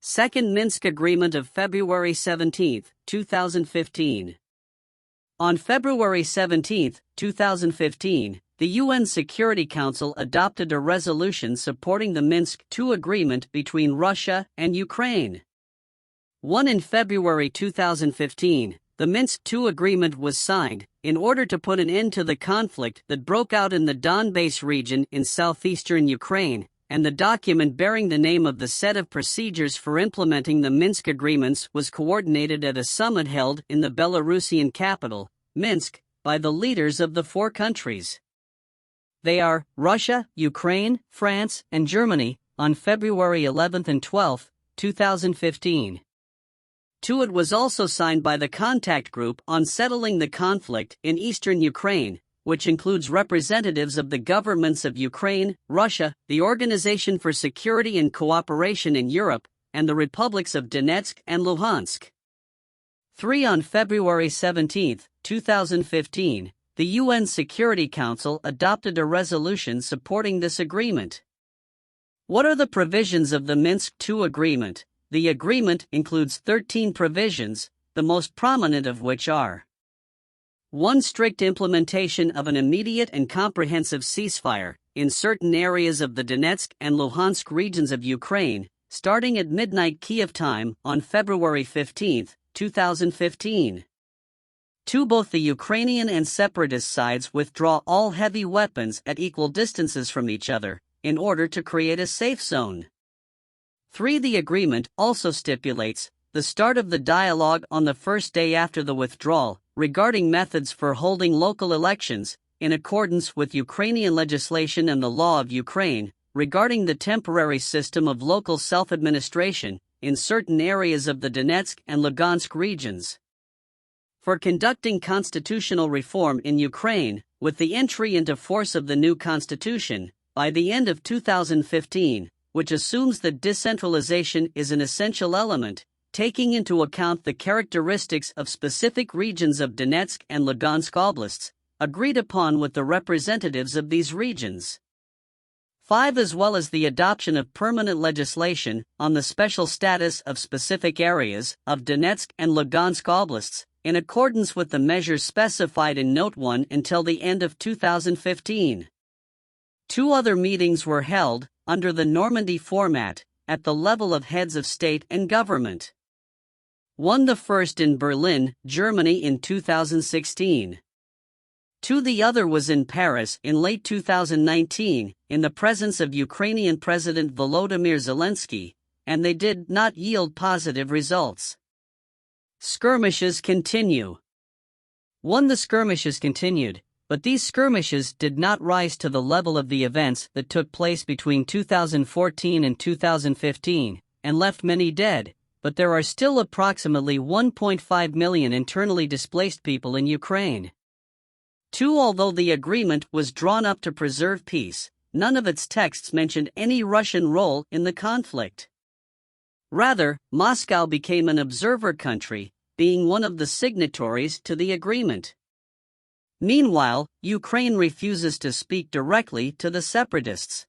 Second Minsk Agreement of February 17, 2015. On February 17, 2015, the UN Security Council adopted a resolution supporting the Minsk II agreement between Russia and Ukraine. In February 2015, the Minsk II agreement was signed in order to put an end to the conflict that broke out in the Donbass region in southeastern Ukraine, and the document bearing the name of the set of procedures for implementing the Minsk Agreements was coordinated at a summit held in the Belarusian capital, Minsk, by the leaders of the four countries. They are Russia, Ukraine, France, and Germany, on February 11 and 12, 2015. It was also signed by the Contact Group on Settling the Conflict in Eastern Ukraine, which includes representatives of the governments of Ukraine, Russia, the Organization for Security and Cooperation in Europe, and the republics of Donetsk and Luhansk. On February 17, 2015, the UN Security Council adopted a resolution supporting this agreement. What are the provisions of the Minsk II agreement? The agreement includes 13 provisions, the most prominent of which are: 1. Strict implementation of an immediate and comprehensive ceasefire in certain areas of the Donetsk and Luhansk regions of Ukraine, starting at midnight Kiev time on February 15, 2015. 2. Both the Ukrainian and separatist sides withdraw all heavy weapons at equal distances from each other, in order to create a safe zone. 3. The agreement also stipulates the start of the dialogue on the first day after the withdrawal, regarding methods for holding local elections, in accordance with Ukrainian legislation and the law of Ukraine, regarding the temporary system of local self-administration in certain areas of the Donetsk and Luhansk regions. For conducting constitutional reform in Ukraine, with the entry into force of the new constitution, by the end of 2015, which assumes that decentralization is an essential element, taking into account the characteristics of specific regions of Donetsk and Lugansk oblasts, agreed upon with the representatives of these regions. 5. As well as the adoption of permanent legislation on the special status of specific areas of Donetsk and Lugansk oblasts, in accordance with the measures specified in Note 1 until the end of 2015. 2 other meetings were held, under the Normandy format, at the level of heads of state and government. 1. The first in Berlin, Germany in 2016. 2. The other was in Paris in late 2019, in the presence of Ukrainian President Volodymyr Zelensky, and they did not yield positive results. Skirmishes continue. 1. The skirmishes continued, but these skirmishes did not rise to the level of the events that took place between 2014 and 2015, and left many dead, but there are still approximately 1.5 million internally displaced people in Ukraine. 2. Although the agreement was drawn up to preserve peace, none of its texts mentioned any Russian role in the conflict. Rather, Moscow became an observer country, being one of the signatories to the agreement. Meanwhile, Ukraine refuses to speak directly to the separatists.